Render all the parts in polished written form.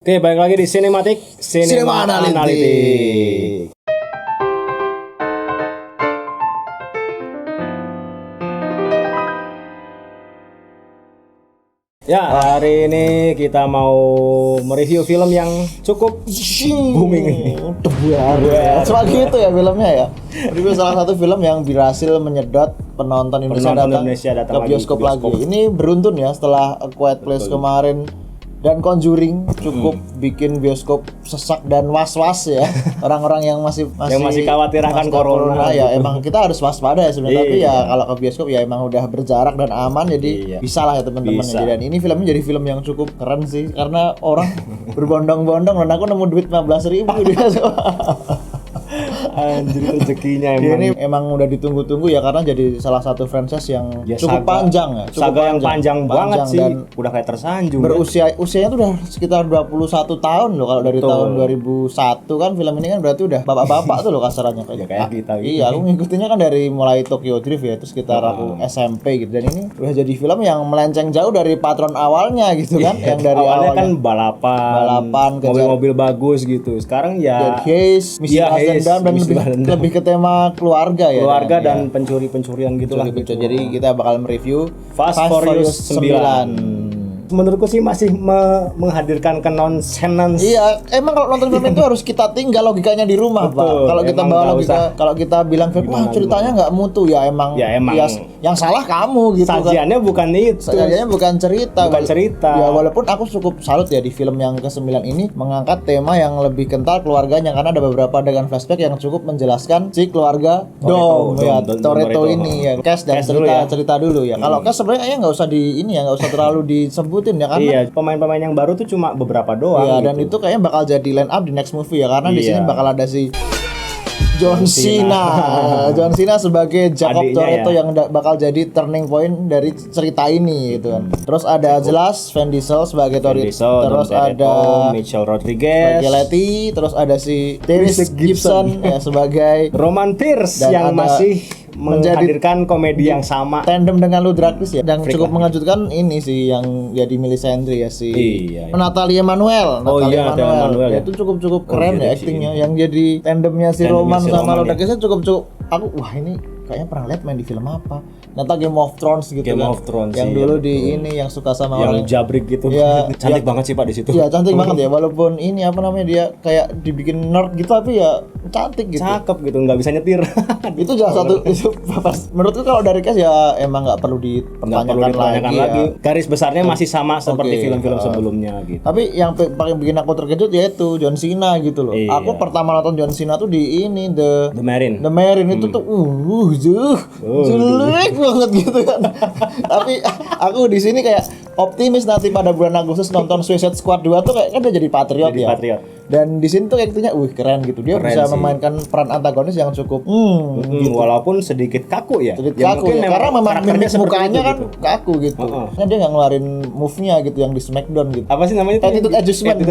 Oke, balik lagi di Sinematik Cinema Analytic. Ya, hari ini kita mau mereview film yang cukup booming ini. Tebuar. Seperti itu ya filmnya ya. Review salah satu film yang berhasil menyedot penonton Indonesia datang ke bioskop lagi. Ini beruntun ya setelah A Quiet Place kemarin dan Conjuring cukup bikin bioskop sesak dan was-was ya. Orang-orang yang masih khawatir akan corona ya gitu. emang kita harus waspada ya sebenarnya, tapi ya kalau ke bioskop ya emang udah berjarak dan aman, jadi bisa lah ya teman-teman. Dan ini filmnya jadi film yang cukup keren sih karena orang berbondong-bondong dan aku nemu duit 15.000 dia. Anjir, rezekinya emang. Ini emang udah ditunggu-tunggu ya karena jadi salah satu franchise yang cukup panjang ya. Saga yang panjang banget sih. Udah kayak tersanjung. Usianya tuh udah sekitar 21 tahun loh kalau dari tahun 2001 kan film ini kan berarti udah bapak-bapak tuh loh kasarannya kayak kita gitu. Iya, aku ngikutinnya kan dari mulai Tokyo Drift ya, itu sekitar aku SMP gitu. Dan ini udah jadi film yang melenceng jauh dari patron awalnya gitu kan. Yang dari awalnya kan balapan mobil-mobil bagus gitu. Sekarang ya Haze, Misi Dendam dan lebih ke tema keluarga ya. Keluarga dan pencuri-pencurian gitu lah. Jadi kita bakal mereview Fast Furious 9. Menurutku sih masih menghadirkan kenonsenan. Iya, emang kalau nonton film itu harus kita tinggal logikanya di rumah, Pak. Kalau kita bawa logika, kalau kita bilang wah ceritanya nggak mutu ya emang yang salah kamu gitu. Sajiannya kan. Bukan itu. Sajiannya bukan cerita. Ya walaupun aku cukup salut ya di film yang ke-9 ini mengangkat tema yang lebih kental keluarganya, karena ada beberapa adegan flashback yang cukup menjelaskan si keluarga Toretto ini ya. Cast dan cerita dulu ya. Kalau cast sebenarnya nggak usah nggak usah terlalu disebut ya, karena iya, pemain-pemain yang baru tuh cuma beberapa doang. Iya, gitu. dan itu kayaknya bakal jadi line up di next movie ya, karena di sini bakal ada si John Cena sebagai Jacob Toretto yang bakal jadi turning point dari cerita ini gitu kan. Terus ada jelas Vin Diesel sebagai Toretto, terus ada Michelle Rodriguez, terus ada si Tyrese Gibson ya sebagai Roman Pierce yang masih menghadirkan komedi yang sama tandem dengan Ludacris ya. Dan cukup mengejutkan ini sih yang jadi Melisandre ya si Natalie Emmanuel. Ya, itu cukup keren ya aktingnya. Yang jadi tandemnya si Roman sama Ludacris cukup aku wah ini kayaknya pernah lihat main di film apa. Ternyata Game of Thrones gitu Game of Thrones yang dulu di ini yang suka sama yang orang jabrik gitu. Ya, cantik banget sih Pak di situ. Iya, cantik banget ya, walaupun ini apa namanya dia kayak dibikin nerd gitu tapi ya cantik gitu. Cakep gitu, nggak bisa nyetir. Itu salah satu itu menurutku kalau dari cast ya emang nggak perlu dipertanyakan lagi. Ya. Garis besarnya masih sama seperti film-film sebelumnya gitu. Tapi yang paling bikin aku terkejut yaitu John Cena gitu loh. Iya. Aku pertama nonton John Cena tuh di ini The Marine itu tuh jelek banget gitu kan. Tapi aku di sini kayak optimis nanti pada bulan Agustus nonton Suicide Squad 2 tuh kayak kan dia jadi patriot. Dan di sini tuh kayaknya keren gitu. Dia bisa memainkan peran antagonis yang cukup gitu. Walaupun sedikit kaku ya. Karena memang mimik mukanya kan gitu. Kaku gitu. Nah, dia nggak ngeluarin move-nya gitu yang di Smackdown gitu. Apa sih namanya? Attitude adjustment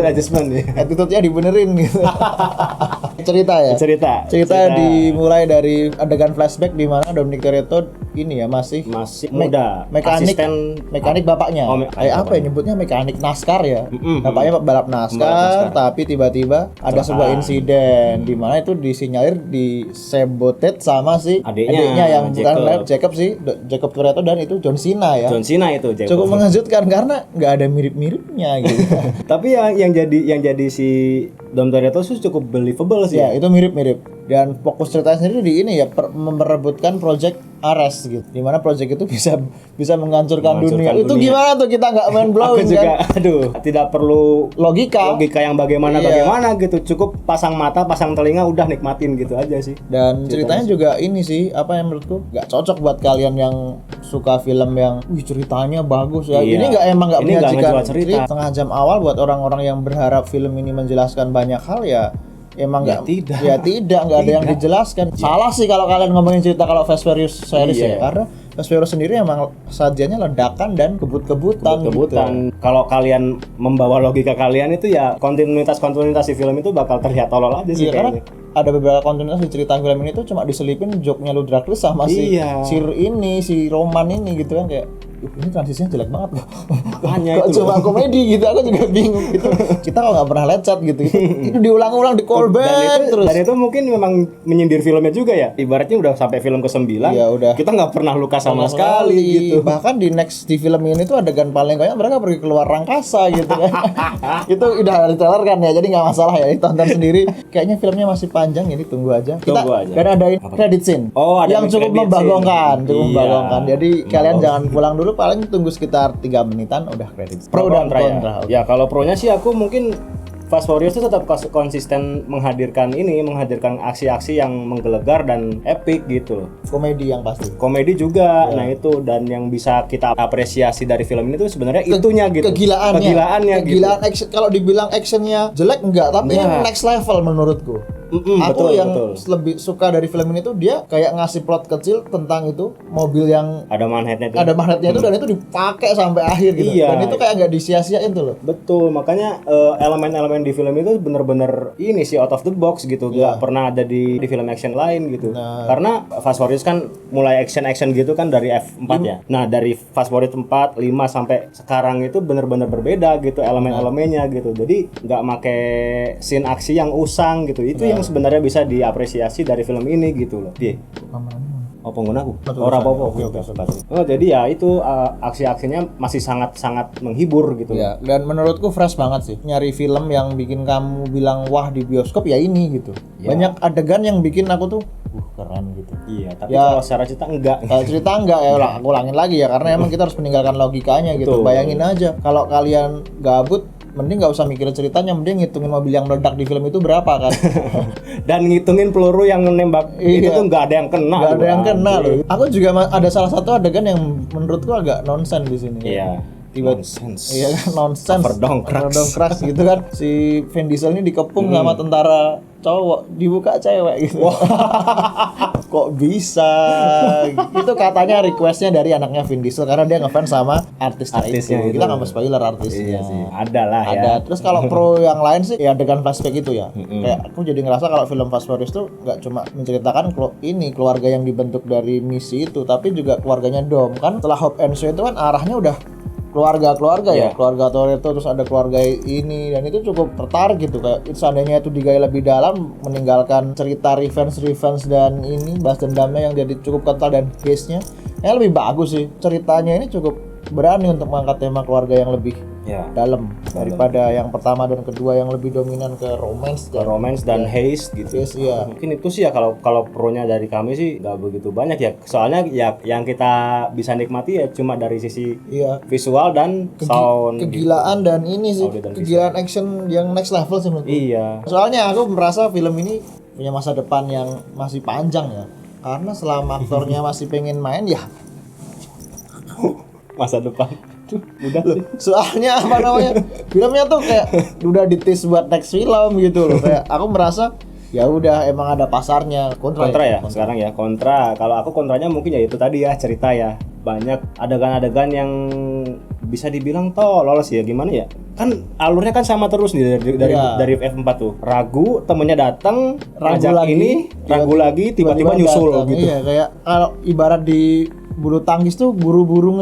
ya. Attitude-nya dibenerin gitu. Cerita dimulai dari adegan flashback di mana Dominic Toretto ini ya masih muda, mekanik bapaknya. Apa ya nyebutnya, mekanik NASCAR ya. Bapaknya balap NASCAR, tapi tiba-tiba ada sebuah insiden di mana itu disinyalir disabotet sama si adiknya yang bukan Jacob Toretto dan itu John Cena ya. Cukup mengejutkan karena nggak ada mirip-miripnya gitu. Tapi yang jadi si Dom Toretto itu cukup believable sih. Ya, itu mirip-mirip. Dan fokus ceritanya sendiri di ini ya merebutkan project Ares gitu. Dimana project itu bisa menghancurkan dunia. Itu gimana tuh kita nggak main blowing juga, kan? Tidak perlu logika yang bagaimana gitu. Cukup pasang mata, pasang telinga, udah nikmatin gitu aja sih. Dan ceritanya juga ini sih apa yang menurutku nggak cocok buat kalian yang suka film yang ceritanya bagus ya. Ini nggak menyajikan cerita. Setengah jam awal buat orang-orang yang berharap film ini menjelaskan banyak hal ya. Emang nggak ada yang dijelaskan. Salah sih kalau kalian ngomongin cerita kalau Fast Furious series ya, karena Fast Furious sendiri emang sajiannya ledakan dan kebut-kebutan. Gitu. Kalau kalian membawa logika kalian itu ya kontinuitas di film itu bakal terlihat tolol aja sih. Karena ada beberapa kontinuitas di cerita film ini tuh cuma diselipin joke-nya Ludacris sama si Roman ini gitu kan kayak ini transisinya jelek banget kok. Makanya Kok itu cuma komedi gitu, aku juga bingung gitu. Kita kok nggak pernah lecet gitu. Itu diulang-ulang, di callback terus. Dan itu mungkin memang menyindir filmnya juga ya. Ibaratnya udah sampai film ke-9, Iya, udah. kita nggak pernah luka sama sekali gitu. Bahkan di film ini tuh adegan paling kayak mereka pergi keluar angkasa gitu kan. Itu udah ada di trailer kan ya, jadi nggak masalah ya, ditonton sendiri. Kayaknya filmnya masih panjang, jadi tunggu aja. Tunggu aja. Dan ada credit scene. Oh, ada yang cukup credit membanggongkan, scene. cukup Iya. membanggongkan. Jadi kalian jangan pulang dulu, paling tunggu sekitar 3 menitan udah credit. Pro dan kontra ya. kontra. Oke. Ya kalau pronya sih aku mungkin Fast Furious itu tetap konsisten menghadirkan aksi-aksi yang menggelegar dan epic gitu loh. Komedi yang pasti. Komedi juga, nah itu, dan yang bisa kita apresiasi dari film ini tuh sebenarnya itunya gitu. Kegilaannya gitu. Kegilaan action. Kalau dibilang actionnya jelek enggak, tapi Enggak. next level menurutku. betul, Aku yang betul. lebih suka dari film ini tuh dia kayak ngasih plot kecil tentang itu mobil yang Ada magnetnya tuh. ada magnetnya itu, dan itu dipakai sampai akhir gitu. Iya. Dan itu kayak nggak disia-siain tuh loh. Betul, makanya elemen-elemen di film itu bener-bener ini sih out of the box gitu, nggak pernah ada di film action lain gitu. Nah. Karena Fast Furious kan mulai action gitu kan dari F4 ya. Nah dari Fast Furious 4, 5 sampai sekarang itu bener-bener berbeda gitu elemen-elemennya gitu. Jadi nggak make scene aksi yang usang gitu. Itu yang sebenarnya bisa diapresiasi dari film ini gitu loh. Piye? Oh penggunaku. Ora apa-apa. Oh jadi ya itu aksi-aksinya masih sangat-sangat menghibur gitu. Ya, dan menurutku fresh banget sih. Nyari film yang bikin kamu bilang wah di bioskop ya ini gitu. Ya. Banyak adegan yang bikin aku tuh keren gitu. Iya, tapi Ya. kalau secara cerita enggak. Kalau cerita enggak ya aku ulangin lagi ya, karena emang kita harus meninggalkan logikanya gitu. Betul. Bayangin aja kalau kalian gabut, mending nggak usah mikirin ceritanya, mending ngitungin mobil yang meledak di film itu berapa kan. Dan ngitungin peluru yang nembak itu Iya. tuh nggak ada yang kena. Nggak ada tuh, yang kena anjir. loh. Aku juga ada salah satu adegan yang menurutku agak nonsen di sini. Iya. Tiba Nonsense. iya kan, nonsense. Overdongkraks. Gitu kan. Si Vin Diesel ini dikepung sama tentara cowok, dibuka cewek gitu. Kok bisa? Itu katanya requestnya dari anaknya Vin Diesel karena dia ngefans sama artisnya Artisnya itu. itu. Kita nggak mau spoiler artisnya. Iya sih. Ada lah ya. Ada. Terus kalau pro yang lain sih ya adegan flashback itu ya. Kayak aku jadi ngerasa kalau film Fast Furious tuh nggak cuma menceritakan keluarga yang dibentuk dari misi itu, tapi juga keluarganya Dom. Kan setelah Hobbs and Shaw itu kan arahnya udah keluarga ya, keluarga Toretto, terus ada keluarga ini, dan itu cukup tertarik gitu. Kayak seandainya itu digali lebih dalam, meninggalkan cerita revenge dan ini balas dendamnya yang jadi cukup kental dan case-nya lebih bagus sih. Ceritanya ini cukup berani untuk mengangkat tema keluarga yang lebih dalam daripada yang pertama dan kedua yang lebih dominan ke romance dan haste gitu. Yes, iya. Mungkin itu sih ya kalau pro-nya dari kami sih nggak begitu banyak ya. Soalnya ya yang kita bisa nikmati ya cuma dari sisi Iya. visual dan sound. Kegilaan dan ini sih, Audio dan kegilaan action yang next level sih menurutku. Iya. Soalnya aku merasa film ini punya masa depan yang masih panjang ya. Karena selama aktornya masih pengen main ya. Masa depan. Udah sih. Soalnya apa namanya? Filmnya tuh kayak udah ditis buat next film gitu loh. Kayak aku merasa ya udah emang ada pasarnya. Kontra ya sekarang ya. Kontra. Kalau aku kontranya mungkin ya itu tadi ya, cerita ya. Banyak adegan-adegan yang bisa dibilang tolol sih ya, gimana ya? Kan alurnya kan sama terus nih dari F4 tuh. Ragu, temennya datang, ngajak ini, ragu lagi, tiba-tiba nyusul datang. gitu. Iya, kayak kalau ibarat di bulu tangkis tuh buru-buru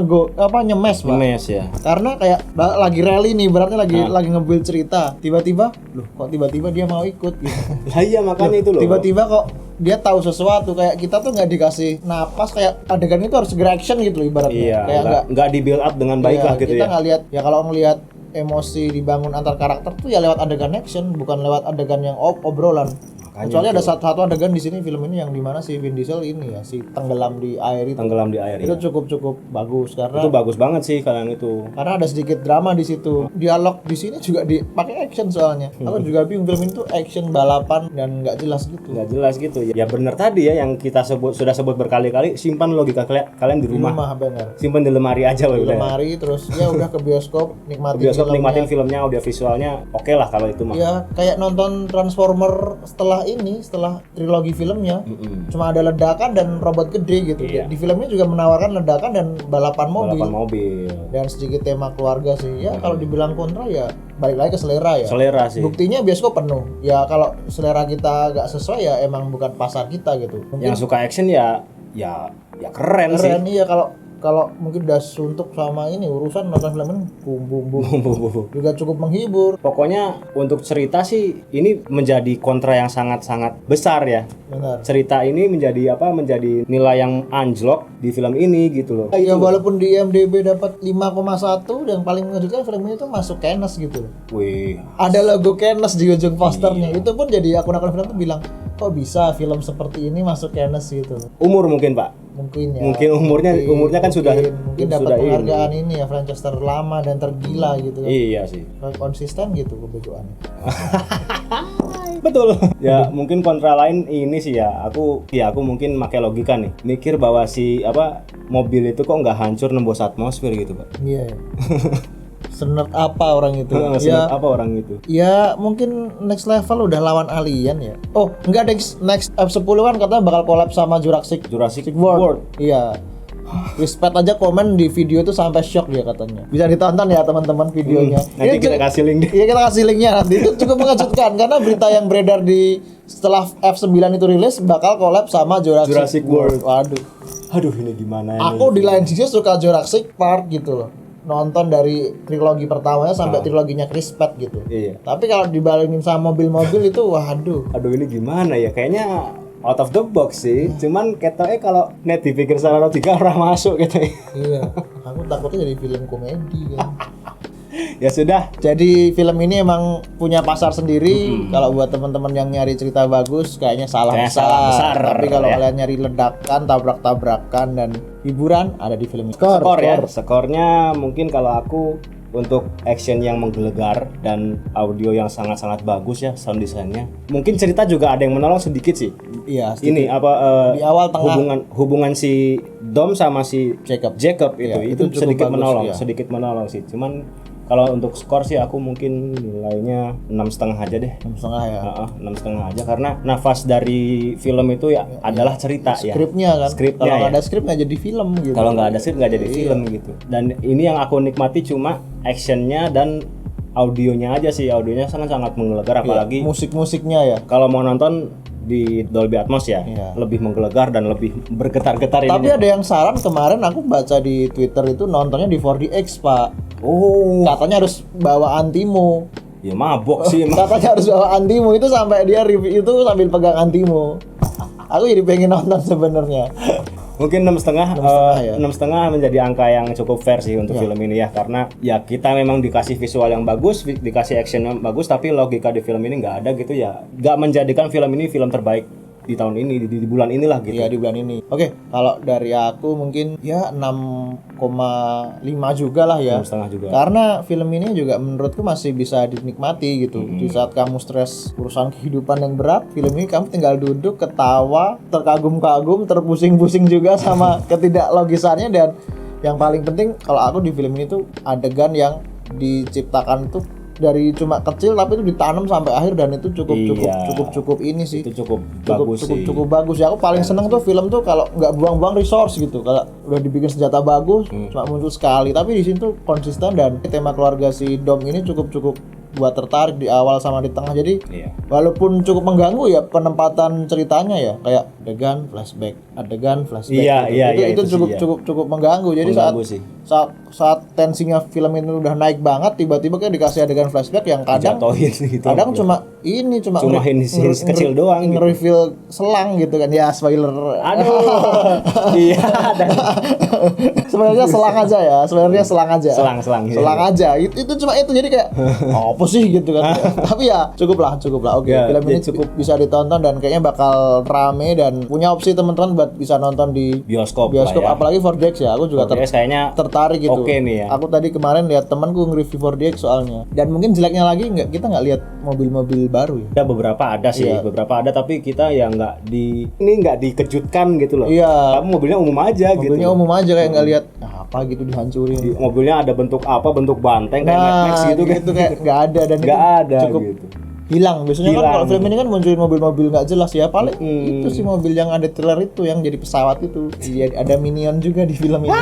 nyemes, Pak. Nyemes ya. Karena kayak lagi rally nih, berarti lagi nge-build cerita. Tiba-tiba, loh kok tiba-tiba dia mau ikut gitu. Lah iya makanya itu loh. Tiba-tiba kok dia tahu sesuatu, kayak kita tuh nggak dikasih napas, kayak adegan itu harus segera action gitu loh ibaratnya. Iya, Kayak nggak di build up dengan baik iya, lah gitu kita ya. nggak lihat ya, kalau ngelihat emosi dibangun antar karakter tuh ya lewat adegan action, bukan lewat adegan yang obrolan. Kecuali ada satu adegan di sini film ini yang dimana si Vin Diesel ini ya si tenggelam di air itu. Tenggelam di air. Itu ya. cukup bagus karena Itu bagus banget sih kalian itu. karena ada sedikit drama di situ. Dialog di sini juga dipakai action soalnya. Aku juga bingung, film ini tuh action balapan dan nggak jelas gitu. Nggak jelas gitu ya. Ya bener tadi ya yang kita sudah sebut berkali-kali, simpan logika kalian di Di rumah. rumah benar. Simpan di lemari aja loh. Di lemari terus ya udah ke bioskop Nikmatin filmnya, audio visualnya oke lah kalau itu mah. Ya kayak nonton Transformer setelah trilogi filmnya. Cuma ada ledakan dan robot gede gitu. Iya. Di filmnya juga menawarkan ledakan dan balapan mobil. Hmm. Dan sedikit tema keluarga sih. Ya kalau dibilang kontra ya balik lagi ke selera ya. Selera sih. Buktinya bioskop penuh. Ya kalau selera kita gak sesuai ya emang bukan pasar kita gitu. Mungkin Yang suka action ya keren sih. iya, kalau kalau mungkin udah suntuk sama ini urusan nonton film ini bum juga cukup menghibur. Pokoknya untuk cerita sih ini menjadi kontra yang sangat-sangat besar ya. Benar. Cerita ini menjadi nilai yang anjlok di film ini gitu loh. Ya walaupun di IMDb dapat 5,1, yang paling mengejutkan film ini tuh masuk Cannes gitu loh. Wih, Ada logo Cannes di ujung posternya. Itu pun jadi akun-akun film tuh bilang, kok bisa film seperti ini masuk Cannes gitu. umur mungkin Pak. Mungkin ya. Mungkin umurnya kan sudah dapat sudah penghargaan ini ya, franchise terlama dan tergila gitu kan. Iya sih. Konsisten gitu kebetulannya. Betul. Ya mungkin kontra lain ini sih ya. Aku mungkin pakai logika nih. Mikir bahwa mobil itu kok nggak hancur nembus atmosfer gitu Pak. Iya. Senert apa orang itu? Senert apa orang itu? Ya mungkin next level udah lawan alien ya. Oh enggak, next F10 kan katanya bakal collab sama Jurassic World. Iya. Respect aja komen di video itu sampai shock dia katanya. Bisa ditonton ya teman-teman videonya. Nanti kita kasih link deh. Iya kita kasih linknya nanti. Itu cukup mengejutkan karena berita yang beredar setelah F9 itu rilis bakal collab sama Jurassic World. Aduh ini gimana ini? Aku di lain sisi suka Jurassic Park gitu loh. Nonton dari trilogi pertamanya sampai triloginya Chris Pratt gitu. Iya. Tapi kalau dibalingin sama mobil-mobil itu waduh. Aduh ini gimana ya? Kayaknya out of the box sih. Cuman ketoknya kalau net dipikir secara logika orang masuk gitu. Iya. Aku takutnya jadi film komedi kan. Ya sudah. Jadi film ini emang punya pasar sendiri. Kalau buat teman-teman yang nyari cerita bagus kayaknya salah besar. Tapi kalau kalian nyari ledakan, tabrak-tabrakan dan hiburan ada di film ini. Skornya mungkin kalau aku untuk action yang menggelegar dan audio yang sangat-sangat bagus ya, sound design-nya. Mungkin cerita juga ada yang menolong sedikit sih. Iya, sedikit. Ini di awal tengah hubungan si Dom sama si Jacob itu sedikit bagus, sedikit menolong sih. Cuman kalau untuk skor sih aku mungkin nilainya 6,5 aja deh. 6,5 ya. 6,5 aja karena nafas dari film itu ya adalah cerita ya. Skripnya kan. Kalau nggak ada skrip nggak jadi film gitu. Kalau nggak ada skrip nggak jadi film gitu. Dan ini yang aku nikmati cuma actionnya dan audionya aja sih. Audionya sangat menggelegar apalagi musik-musiknya ya. Kalau mau nonton di Dolby Atmos ya, lebih menggelegar dan lebih bergetar-getar. Tapi ada yang saran kemarin aku baca di Twitter itu nontonnya di 4DX Pak. Oh, katanya harus bawa Antimo. Ya mabok sih. Katanya harus bawa Antimo, itu sampai dia review itu sambil pegang Antimo. Aku jadi pengen nonton sebenarnya. Mungkin 6,5 menjadi angka yang cukup fair sih untuk film ini ya, karena ya kita memang dikasih visual yang bagus, dikasih action yang bagus, tapi logika di film ini nggak ada gitu ya, nggak menjadikan film ini film terbaik di tahun ini, di bulan inilah gitu. Iya, di bulan ini. Oke, kalau dari aku mungkin ya 6,5 juga lah ya. 6,5 juga. Karena film ini juga menurutku masih bisa dinikmati gitu. Di saat kamu stres urusan kehidupan yang berat, film ini kamu tinggal duduk, ketawa, terkagum-kagum, terpusing-pusing juga sama ketidaklogisannya. Dan yang paling penting kalau aku di film ini tuh adegan yang diciptakan tuh dari cuma kecil tapi itu ditanam sampai akhir dan itu cukup ini sih. Itu cukup bagus ya. Aku paling seneng tuh film tuh kalau nggak buang-buang resource gitu. Kalau udah dibikin senjata bagus cuma muncul sekali, tapi di sini tuh konsisten dan tema keluarga si Dom ini cukup buat tertarik di awal sama di tengah. Jadi walaupun cukup mengganggu ya penempatan ceritanya ya, kayak adegan flashback. Itu cukup mengganggu. Jadi saat tensinya film ini udah naik banget, tiba-tiba kan dikasih adegan flashback yang kadang cuma kecil doang gitu. Nge-reveal selang gitu kan. Ya spoiler. Aduh. Iya. Sebenarnya selang aja. Selang aja. Itu cuma itu, jadi kayak apa sih gitu kan. Tapi ya cukup lah. Oke, film ini cukup bisa ditonton dan kayaknya bakal rame dan punya opsi teman-teman buat bisa nonton di bioskop ya. Apalagi 4DX ya. Aku juga kayaknya tertarik gitu. Oke nih ya. Aku tadi kemarin lihat temanku nge-review 4DX soalnya. Dan mungkin jeleknya lagi kita nggak lihat mobil-mobil baru ya. Beberapa ada tapi kita ya nggak dikejutkan gitu loh. Iya. Kamu mobilnya umum aja kayak nggak lihat apa gitu dihancurin. Mobilnya ada bentuk banteng kayak Mad Max gitu kayak nggak ada dan nggak ada cukup gitu. hilang. Biasanya kan Hilang. kalau film ini kan munculin mobil-mobil nggak jelas ya, paling itu sih mobil yang ada trailer itu yang jadi pesawat itu. Iya, ada Minion juga di film ini.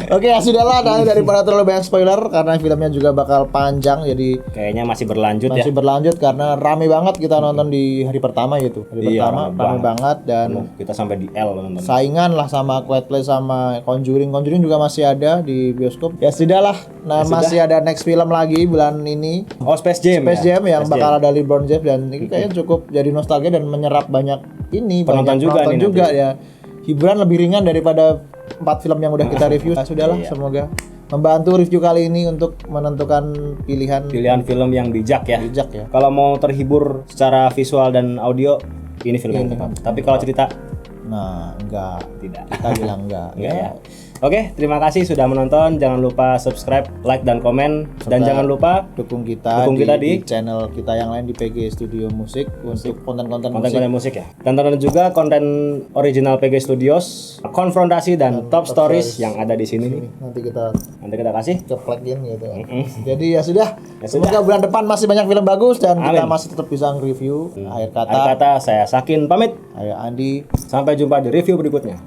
Oke, ya sudahlah, daripada terlalu banyak spoiler karena filmnya juga bakal panjang, jadi Kayaknya masih berlanjut ya. masih berlanjut karena rame banget kita nonton di hari pertama gitu. Hari Iya, pertama rame banget dan Kita sampai di L nonton. saingan lah sama Quiet Place sama Conjuring. Conjuring juga masih ada di bioskop. Ya sudahlah. Nah, masih ada next film lagi bulan ini. Oh, Space Jam. Space ya? Jam yang Space bakal ada LeBron James dan ini kayaknya cukup jadi nostalgia dan menyerap banyak Penonton banyak juga penonton nih juga nanti. ya. Hiburan lebih ringan daripada 4 film yang udah kita review. Nah, sudahlah, Iya. semoga membantu review kali ini untuk menentukan pilihan Pilihan film yang bijak ya. bijak ya. Kalau mau terhibur secara visual dan audio, ini film yang tepat. Tapi kalau cerita Nah, enggak. tidak. Kita bilang enggak. Enggak ya. Oke, terima kasih sudah menonton. Jangan lupa subscribe, like, dan komen. Dan jangan lupa Dukung kita di channel kita yang lain di PG Studio Musik untuk konten-konten musik. konten-konten musik ya. Dan tonton juga konten original PG Studios, konfrontasi dan top stories yang ada di sini nih. Nanti kita Nanti kita kasih. ceplek-in gitu. Jadi ya sudah. Semoga bulan depan masih banyak film bagus dan kita masih tetap bisa nge-review. Akhir kata, Akhir kata, saya Sakin pamit. ayo Andi. Sampai jumpa di review berikutnya.